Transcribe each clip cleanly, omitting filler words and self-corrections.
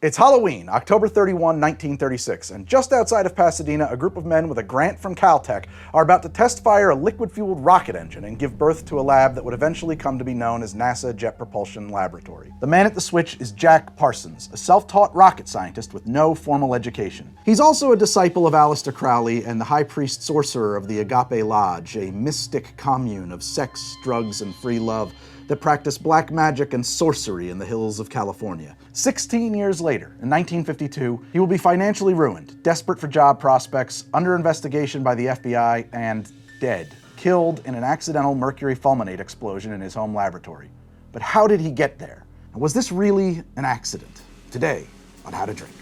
It's Halloween, October 31, 1936, and just outside of Pasadena, a group of men with a grant from Caltech are about to test fire a liquid-fueled rocket engine and give birth to a lab that would eventually come to be known as NASA Jet Propulsion Laboratory. The man at the switch is Jack Parsons, a self-taught rocket scientist with no formal education. He's also a disciple of Aleister Crowley and the high priest sorcerer of the Agape Lodge, a mystic commune of sex, drugs, and free love that practice black magic and sorcery in the hills of California. 16 years later, in 1952, he will be financially ruined, desperate for job prospects, under investigation by the FBI, and dead, killed in an accidental mercury fulminate explosion in his home laboratory. But how did he get there? And was this really an accident? Today, on How to Drink.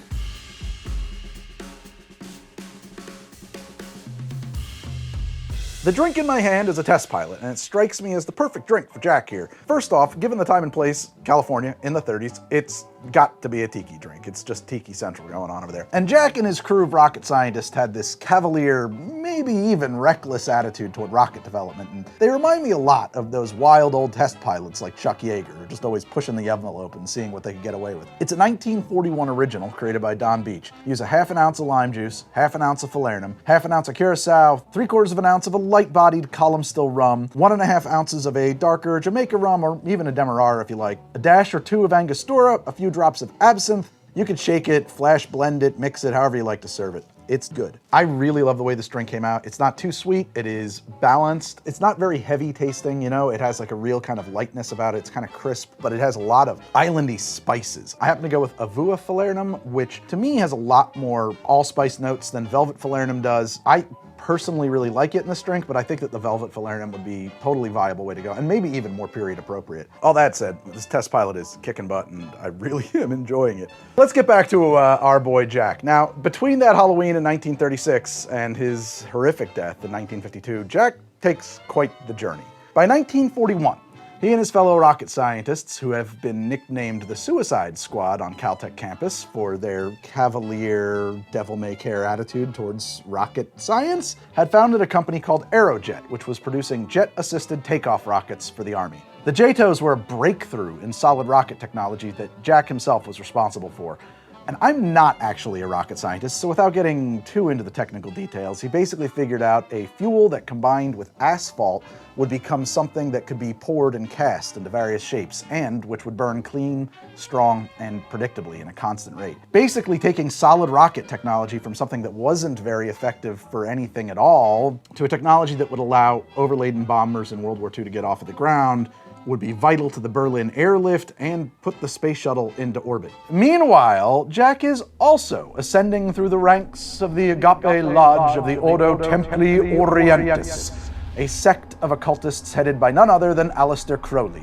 The drink in my hand is a test pilot, and it strikes me as the perfect drink for Jack here. First off, given the time and place, California, in the 30s, it's got to be a tiki drink. It's just tiki central going on over there. And Jack and his crew of rocket scientists had this cavalier, maybe even reckless attitude toward rocket development, and they remind me a lot of those wild old test pilots like Chuck Yeager, just always pushing the envelope and seeing what they could get away with. It's a 1941 original created by Don Beach. Use a half an ounce of lime juice, half an ounce of Falernum, half an ounce of Curaçao, 3/4 of an ounce of a light-bodied column still rum, 1.5 ounces of a darker Jamaica rum, or even a Demerara if you like, a dash or two of Angostura, a few drops of absinthe. You could shake it, flash blend it, mix it, however you like to serve it. It's good. I really love the way this drink came out. It's not too sweet, it is balanced. It's not very heavy tasting, you know, it has like a real kind of lightness about it. It's kind of crisp, but it has a lot of islandy spices. I happen to go with Avua Falernum, which to me has a lot more allspice notes than Velvet Falernum does. I personally really like it in this drink, but I think that the Velvet Falernum would be a totally viable way to go, and maybe even more period appropriate. All that said, this test pilot is kicking butt, and I really am enjoying it. Let's get back to our boy Jack. Now, between that Halloween in 1936 and his horrific death in 1952, Jack takes quite the journey. By 1941, he and his fellow rocket scientists, who have been nicknamed the Suicide Squad on Caltech campus for their cavalier, devil-may-care attitude towards rocket science, had founded a company called Aerojet, which was producing jet-assisted takeoff rockets for the Army. The JATOs were a breakthrough in solid rocket technology that Jack himself was responsible for. And I'm not actually a rocket scientist, so without getting too into the technical details, he basically figured out a fuel that combined with asphalt would become something that could be poured and cast into various shapes, and which would burn clean, strong, and predictably in a constant rate. Basically taking solid rocket technology from something that wasn't very effective for anything at all to a technology that would allow overladen bombers in World War II to get off of the ground, would be vital to the Berlin airlift, and put the space shuttle into orbit. Meanwhile, Jack is also ascending through the ranks of the Agape Lodge of the Ordo Templi Orientis, a sect of occultists headed by none other than Aleister Crowley.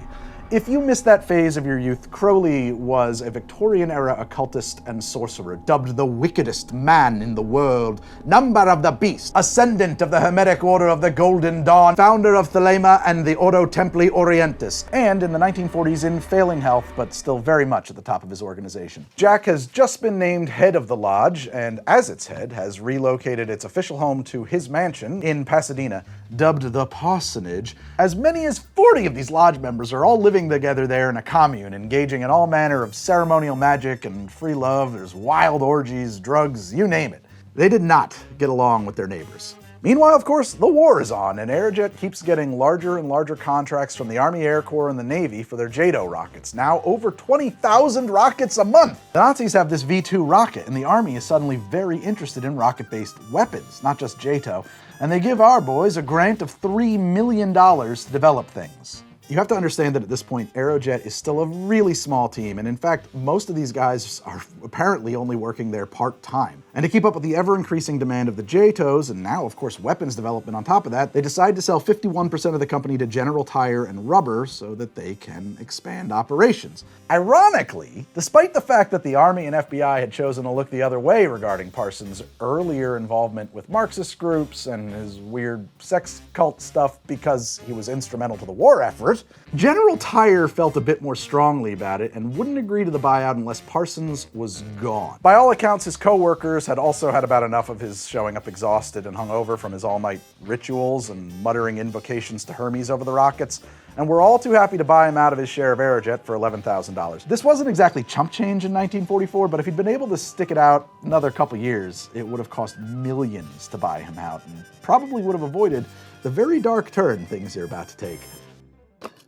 If you missed that phase of your youth, Crowley was a Victorian-era occultist and sorcerer, dubbed the wickedest man in the world, number of the beast, ascendant of the Hermetic Order of the Golden Dawn, founder of Thelema and the Ordo Templi Orientis, and in the 1940s in failing health, but still very much at the top of his organization. Jack has just been named head of the lodge, and as its head, has relocated its official home to his mansion in Pasadena, dubbed the Parsonage. As many as 40 of these lodge members are all living together there in a commune, engaging in all manner of ceremonial magic and free love. There's wild orgies, drugs, you name it. They did not get along with their neighbors. Meanwhile, of course, the war is on, and Aerojet keeps getting larger and larger contracts from the Army Air Corps and the Navy for their JATO rockets, now over 20,000 rockets a month. The Nazis have this V-2 rocket, and the Army is suddenly very interested in rocket-based weapons, not just JATO, and they give our boys a grant of $3 million to develop things. You have to understand that at this point, Aerojet is still a really small team, and in fact, most of these guys are apparently only working there part-time. And to keep up with the ever-increasing demand of the JATOs, and now, of course, weapons development on top of that, they decide to sell 51% of the company to General Tire and Rubber so that they can expand operations. Ironically, despite the fact that the Army and FBI had chosen to look the other way regarding Parsons' earlier involvement with Marxist groups and his weird sex cult stuff because he was instrumental to the war effort, General Tire felt a bit more strongly about it and wouldn't agree to the buyout unless Parsons was gone. By all accounts, his co-workers had also had about enough of his showing up exhausted and hungover from his all-night rituals and muttering invocations to Hermes over the rockets, and we're all too happy to buy him out of his share of Aerojet for $11,000. This wasn't exactly chump change in 1944, but if he'd been able to stick it out another couple years, it would have cost millions to buy him out, and probably would have avoided the very dark turn things are about to take.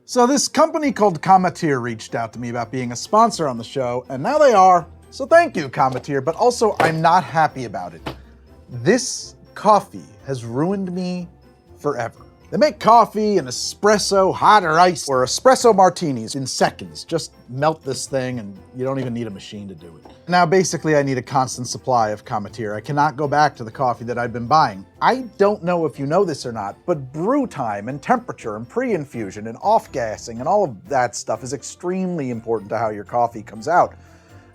So this company called Cometeer reached out to me about being a sponsor on the show, and now they are. So thank you, Cometeer, but also I'm not happy about it. This coffee has ruined me forever. They make coffee and espresso, hot or iced, or espresso martinis in seconds. Just melt this thing and you don't even need a machine to do it. Now basically I need a constant supply of Cometeer. I cannot go back to the coffee that I've been buying. I don't know if you know this or not, but brew time and temperature and pre-infusion and off-gassing and all of that stuff is extremely important to how your coffee comes out.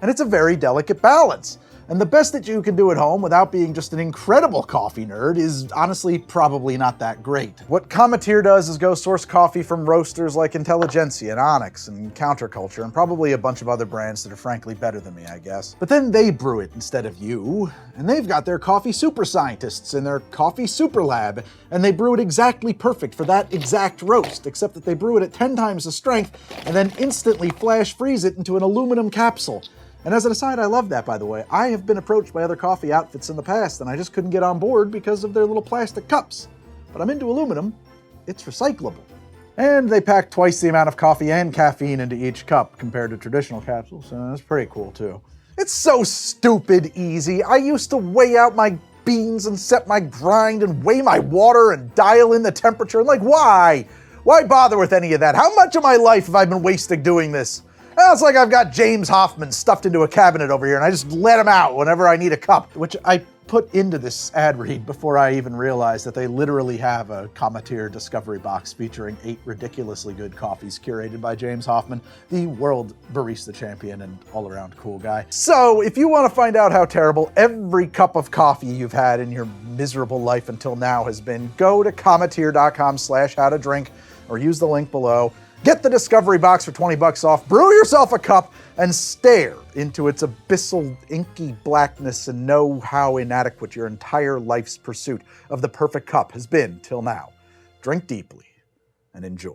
And it's a very delicate balance. And the best that you can do at home without being just an incredible coffee nerd is honestly probably not that great. What Cometeer does is go source coffee from roasters like Intelligentsia and Onyx and Counterculture and probably a bunch of other brands that are frankly better than me, I guess. But then they brew it instead of you, and they've got their coffee super scientists in their coffee super lab, and they brew it exactly perfect for that exact roast, except that they brew it at 10 times the strength and then instantly flash freeze it into an aluminum capsule. And as an aside, I love that, by the way. I have been approached by other coffee outfits in the past, and I just couldn't get on board because of their little plastic cups. But I'm into aluminum. It's recyclable. And they pack twice the amount of coffee and caffeine into each cup compared to traditional capsules, so that's pretty cool, too. It's so stupid easy. I used to weigh out my beans and set my grind and weigh my water and dial in the temperature. And why? Why bother with any of that? How much of my life have I been wasting doing this? Well, it's like I've got James Hoffmann stuffed into a cabinet over here and I just let him out whenever I need a cup, which I put into this ad read before I even realized that they literally have a Cometeer discovery box featuring 8 ridiculously good coffees curated by James Hoffmann, the world barista champion and all-around cool guy. So if you want to find out how terrible every cup of coffee you've had in your miserable life until now has been, go to cometeer.com/howtodrink or use the link below. Get the discovery box for 20 bucks off, brew yourself a cup, and stare into its abyssal inky blackness and know how inadequate your entire life's pursuit of the perfect cup has been till now. Drink deeply and enjoy.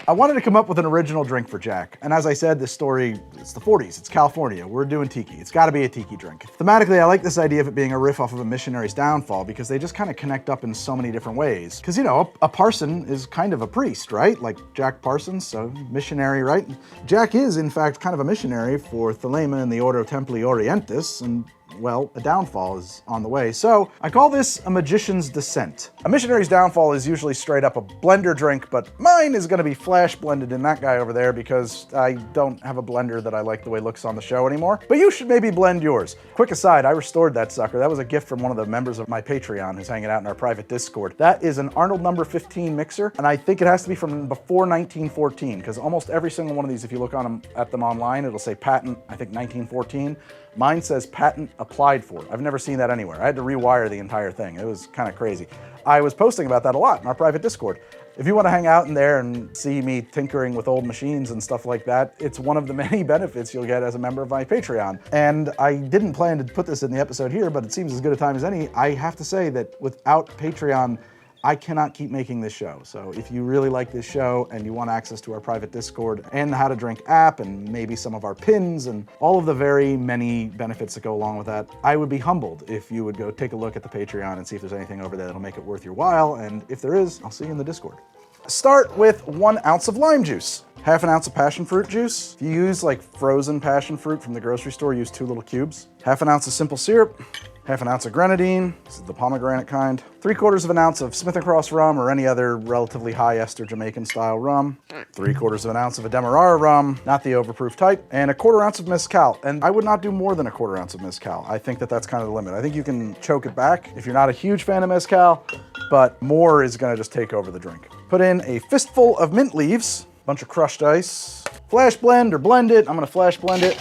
I wanted to come up with an original drink for Jack, and as I said, this story, it's the 40s, it's California, we're doing tiki. It's gotta be a tiki drink. Thematically, I like this idea of it being a riff off of A Missionary's Downfall because they just kind of connect up in so many different ways. Because, you know, a parson is kind of a priest, right? Like Jack Parsons, so missionary, right? Jack is, in fact, kind of a missionary for Thelema in the Ordo Templi Orientis, and well, a downfall is on the way. So I call this a magician's descent. A missionary's downfall is usually straight up a blender drink, but mine is gonna be flash blended in that guy over there because I don't have a blender that I like the way it looks on the show anymore. But you should maybe blend yours. Quick aside, I restored that sucker. That was a gift from one of the members of my Patreon who's hanging out in our private Discord. That is an Arnold number 15 mixer, and I think it has to be from before 1914 because almost every single one of these, if you look at them online, it'll say patent, I think 1914. Mine says patent applied for. I've never seen that anywhere. I had to rewire the entire thing. It was kind of crazy. I was posting about that a lot in our private Discord. If you want to hang out in there and see me tinkering with old machines and stuff like that, it's one of the many benefits you'll get as a member of my Patreon. And I didn't plan to put this in the episode here, but it seems as good a time as any. I have to say that without Patreon, I cannot keep making this show. So if you really like this show and you want access to our private Discord and the How to Drink app and maybe some of our pins and all of the very many benefits that go along with that, I would be humbled if you would go take a look at the Patreon and see if there's anything over there that'll make it worth your while. And if there is, I'll see you in the Discord. Start with 1 ounce of lime juice, half an ounce of passion fruit juice. If you use like frozen passion fruit from the grocery store, use 2 little cubes, half an ounce of simple syrup, half an ounce of grenadine, this is the pomegranate kind, 3/4 of an ounce of Smith & Cross rum or any other relatively high ester Jamaican style rum, 3/4 of an ounce of a Demerara rum, not the overproof type, and 1/4 ounce of mezcal. And I would not do more than 1/4 ounce of mezcal. I think that that's kind of the limit. I think you can choke it back if you're not a huge fan of mezcal, but more is gonna just take over the drink. Put in a fistful of mint leaves, a bunch of crushed ice, flash blend or blend it. I'm gonna flash blend it.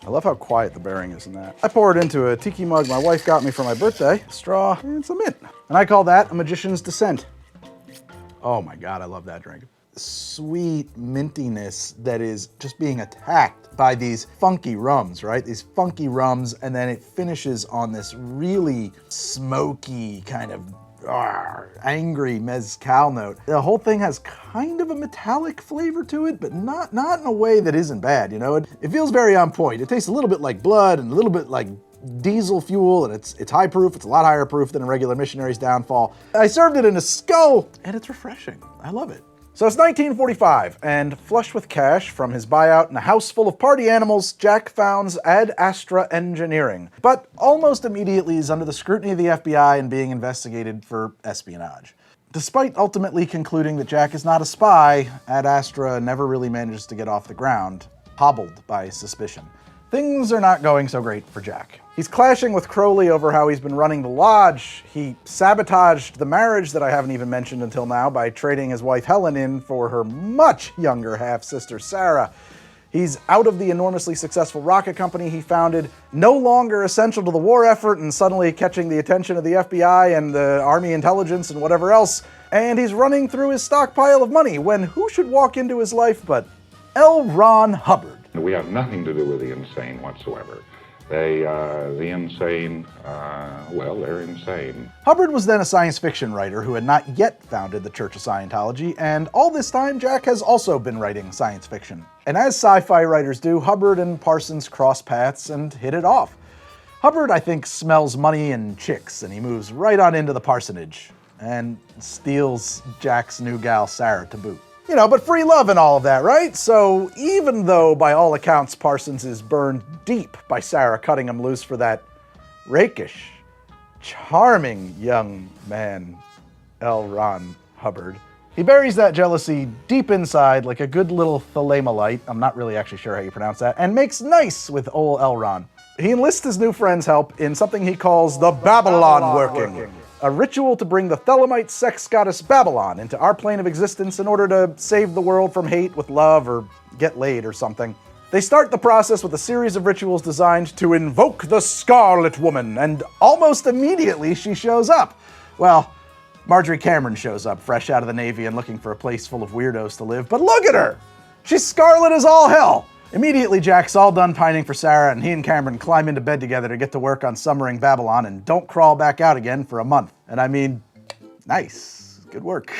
I love how quiet the bearing is in that. I pour it into a tiki mug my wife got me for my birthday, straw, and some mint. And I call that a magician's descent. Oh my God, I love that drink. sweet mintiness that is just being attacked by these funky rums, right? These funky rums, and then it finishes on this really smoky kind of angry mezcal note. The whole thing has kind of a metallic flavor to it, but not in a way that isn't bad, you know? It feels very on point. It tastes a little bit like blood and a little bit like diesel fuel, and it's high proof. It's a lot higher proof than a regular Missionary's Downfall. I served it in a skull, and it's refreshing. I love it. So it's 1945, and flush with cash from his buyout and a house full of party animals, Jack founds Ad Astra Engineering, but almost immediately is under the scrutiny of the FBI and being investigated for espionage. Despite ultimately concluding that Jack is not a spy, Ad Astra never really manages to get off the ground, hobbled by suspicion. Things are not going so great for Jack. He's clashing with Crowley over how he's been running the lodge. He sabotaged the marriage that I haven't even mentioned until now by trading his wife Helen in for her much younger half-sister Sarah. He's out of the enormously successful rocket company he founded, no longer essential to the war effort and suddenly catching the attention of the FBI and the Army intelligence and whatever else. And he's running through his stockpile of money when who should walk into his life but L. Ron Hubbard. We have nothing to do with the insane whatsoever. The insane, well, they're insane. Hubbard was then a science fiction writer who had not yet founded the Church of Scientology, and all this time Jack has also been writing science fiction. And as sci-fi writers do, Hubbard and Parsons cross paths and hit it off. Hubbard, I think, smells money and chicks, and he moves right on into the parsonage, and steals Jack's new gal Sarah to boot. You know, but free love and all of that, right? So even though, by all accounts, Parsons is burned deep by Sarah cutting him loose for that rakish, charming young man, L. Ron Hubbard, he buries that jealousy deep inside like a good little thalamalite, I'm not really actually sure how you pronounce that, and makes nice with old L. Ron. He enlists his new friend's help in something he calls the Babylon working. A ritual to bring the Thelamite sex goddess Babylon into our plane of existence in order to save the world from hate with love or get laid or something. They start the process with a series of rituals designed to invoke the Scarlet Woman, and almost immediately she shows up. Well, Marjorie Cameron shows up, fresh out of the Navy and looking for a place full of weirdos to live, but look at her! She's scarlet as all hell! Immediately, Jack's all done pining for Sarah, and he and Cameron climb into bed together to get to work on summering Babylon and don't crawl back out again for a month. And I mean, nice. Good work.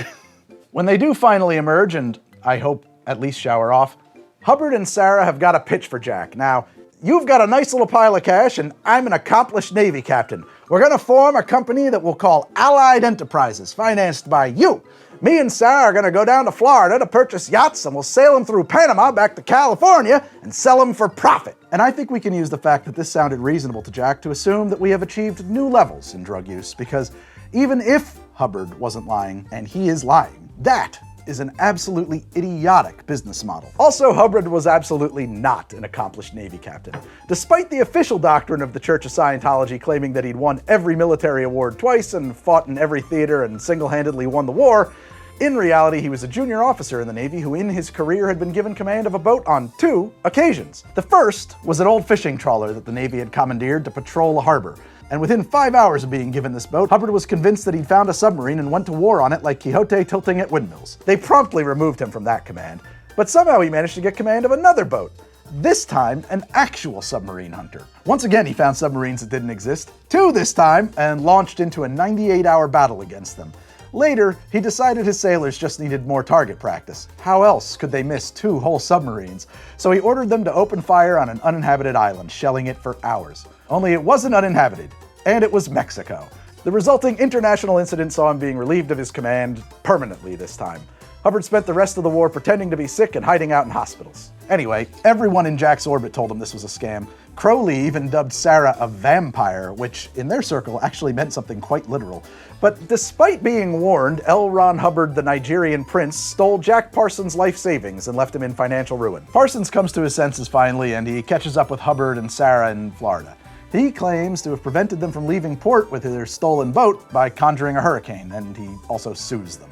When they do finally emerge, and I hope at least shower off, Hubbard and Sarah have got a pitch for Jack. Now, you've got a nice little pile of cash, and I'm an accomplished Navy captain. We're gonna form a company that we'll call Allied Enterprises, financed by you. Me and Sarah are gonna go down to Florida to purchase yachts, and we'll sail them through Panama back to California and sell them for profit. And I think we can use the fact that this sounded reasonable to Jack to assume that we have achieved new levels in drug use, because even if Hubbard wasn't lying, and he is lying, that is an absolutely idiotic business model. Also, Hubbard was absolutely not an accomplished Navy captain. Despite the official doctrine of the Church of Scientology claiming that he'd won every military award twice and fought in every theater and single-handedly won the war, in reality, he was a junior officer in the Navy who in his career had been given command of a boat on 2 occasions. The first was an old fishing trawler that the Navy had commandeered to patrol a harbor. And within 5 hours of being given this boat, Hubbard was convinced that he'd found a submarine and went to war on it like Quixote tilting at windmills. They promptly removed him from that command, but somehow he managed to get command of another boat. This time, an actual submarine hunter. Once again, he found submarines that didn't exist, 2 this time, and launched into a 98-hour battle against them. Later, he decided his sailors just needed more target practice. How else could they miss 2 whole submarines? So he ordered them to open fire on an uninhabited island, shelling it for hours. Only it wasn't uninhabited, and it was Mexico. The resulting international incident saw him being relieved of his command permanently this time. Hubbard spent the rest of the war pretending to be sick and hiding out in hospitals. Anyway, everyone in Jack's orbit told him this was a scam. Crowley even dubbed Sarah a vampire, which in their circle actually meant something quite literal. But despite being warned, L. Ron Hubbard, the Nigerian prince, stole Jack Parsons' life savings and left him in financial ruin. Parsons comes to his senses finally, and he catches up with Hubbard and Sarah in Florida. He claims to have prevented them from leaving port with their stolen boat by conjuring a hurricane, and he also sues them.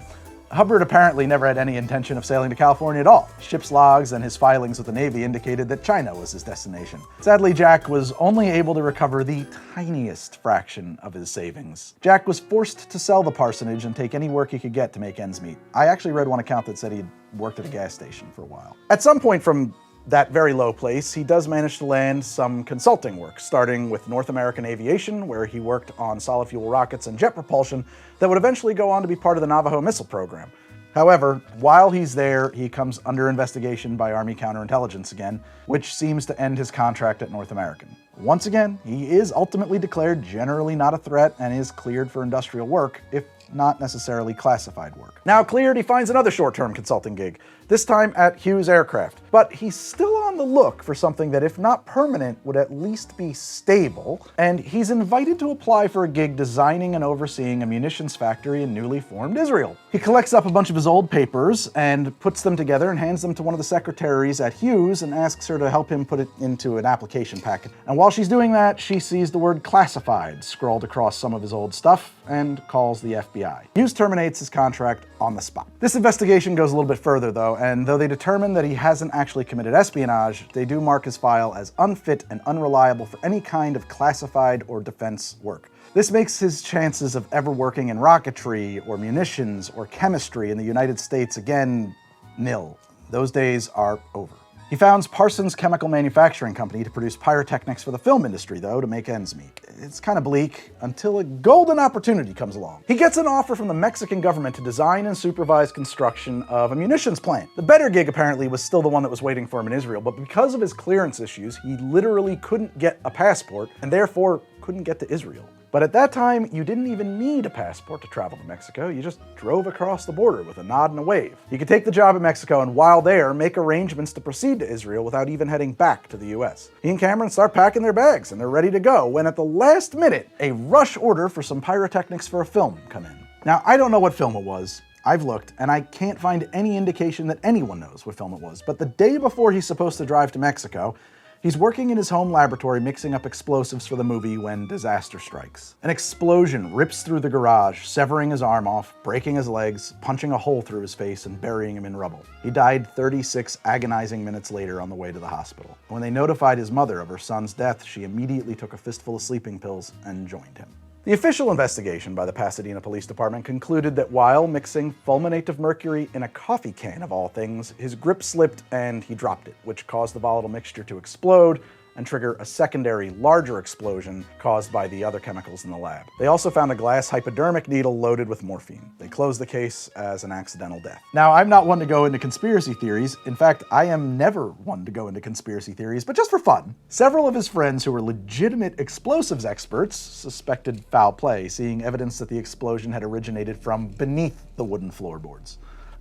Hubbard apparently never had any intention of sailing to California at all. Ship's logs and his filings with the Navy indicated that China was his destination. Sadly, Jack was only able to recover the tiniest fraction of his savings. Jack was forced to sell the parsonage and take any work he could get to make ends meet. I actually read one account that said he'd worked at a gas station for a while. At some point from that very low place, he does manage to land some consulting work, starting with North American Aviation, where he worked on solid fuel rockets and jet propulsion that would eventually go on to be part of the Navajo missile program. However, while he's there, he comes under investigation by Army counterintelligence again, which seems to end his contract at North American. Once again, he is ultimately declared generally not a threat and is cleared for industrial work, if not necessarily classified work. Now cleared, he finds another short-term consulting gig, this time at Hughes Aircraft. But he's still on the look for something that, if not permanent, would at least be stable, and he's invited to apply for a gig designing and overseeing a munitions factory in newly formed Israel. He collects up a bunch of his old papers and puts them together and hands them to one of the secretaries at Hughes and asks her to help him put it into an application packet. And while she's doing that, she sees the word classified scrawled across some of his old stuff and calls the FBI. Hughes terminates his contract on the spot. This investigation goes a little bit further though, and though they determine that he hasn't actually committed espionage, they do mark his file as unfit and unreliable for any kind of classified or defense work. This makes his chances of ever working in rocketry or munitions or chemistry in the United States again nil. Those days are over. He founds Parsons Chemical Manufacturing Company to produce pyrotechnics for the film industry, though, to make ends meet. It's kind of bleak until a golden opportunity comes along. He gets an offer from the Mexican government to design and supervise construction of a munitions plant. The better gig, apparently, was still the one that was waiting for him in Israel, but because of his clearance issues, he literally couldn't get a passport and therefore couldn't get to Israel. But at that time, you didn't even need a passport to travel to Mexico. You just drove across the border with a nod and a wave. You could take the job in Mexico and while there, make arrangements to proceed to Israel without even heading back to the US. He and Cameron start packing their bags and they're ready to go when at the last minute, a rush order for some pyrotechnics for a film come in. Now, I don't know what film it was. I've looked, and I can't find any indication that anyone knows what film it was. But the day before he's supposed to drive to Mexico, he's working in his home laboratory mixing up explosives for the movie when disaster strikes. An explosion rips through the garage, severing his arm off, breaking his legs, punching a hole through his face, and burying him in rubble. He died 36 agonizing minutes later on the way to the hospital. When they notified his mother of her son's death, she immediately took a fistful of sleeping pills and joined him. The official investigation by the Pasadena Police Department concluded that while mixing fulminate of mercury in a coffee can of all things, his grip slipped and he dropped it, which caused the volatile mixture to explode and trigger a secondary, larger explosion caused by the other chemicals in the lab. They also found a glass hypodermic needle loaded with morphine. They closed the case as an accidental death. Now, I'm not one to go into conspiracy theories. In fact, I am never one to go into conspiracy theories, but just for fun. Several of his friends who were legitimate explosives experts suspected foul play, seeing evidence that the explosion had originated from beneath the wooden floorboards.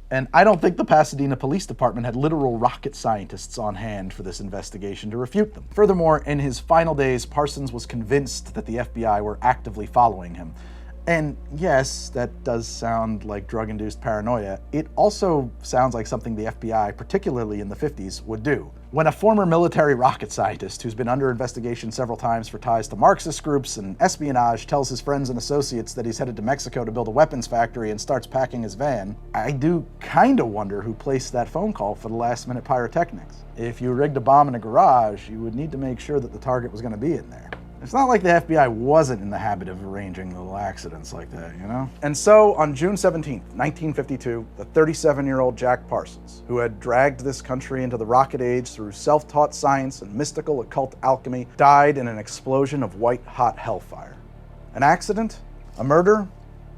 And I don't think the Pasadena Police Department had literal rocket scientists on hand for this investigation to refute them. Furthermore, in his final days, Parsons was convinced that the FBI were actively following him. And yes, that does sound like drug-induced paranoia. It also sounds like something the FBI, particularly in the 50s, would do. When a former military rocket scientist who's been under investigation several times for ties to Marxist groups and espionage tells his friends and associates that he's headed to Mexico to build a weapons factory and starts packing his van, I do kinda wonder who placed that phone call for the last-minute pyrotechnics. If you rigged a bomb in a garage, you would need to make sure that the target was gonna be in there. It's not like the FBI wasn't in the habit of arranging little accidents like that, you know? And so, on June 17th, 1952, the 37-year-old Jack Parsons, who had dragged this country into the rocket age through self-taught science and mystical occult alchemy, died in an explosion of white-hot hellfire. An accident? A murder?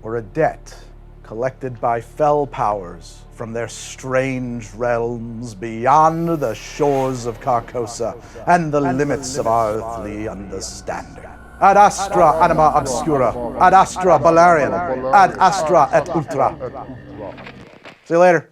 Or a debt collected by fell powers from their strange realms beyond the shores of Carcosa and the limits of our earthly understanding. Ad astra anima obscura, ad astra Valerian, ad astra et ultra. See you later.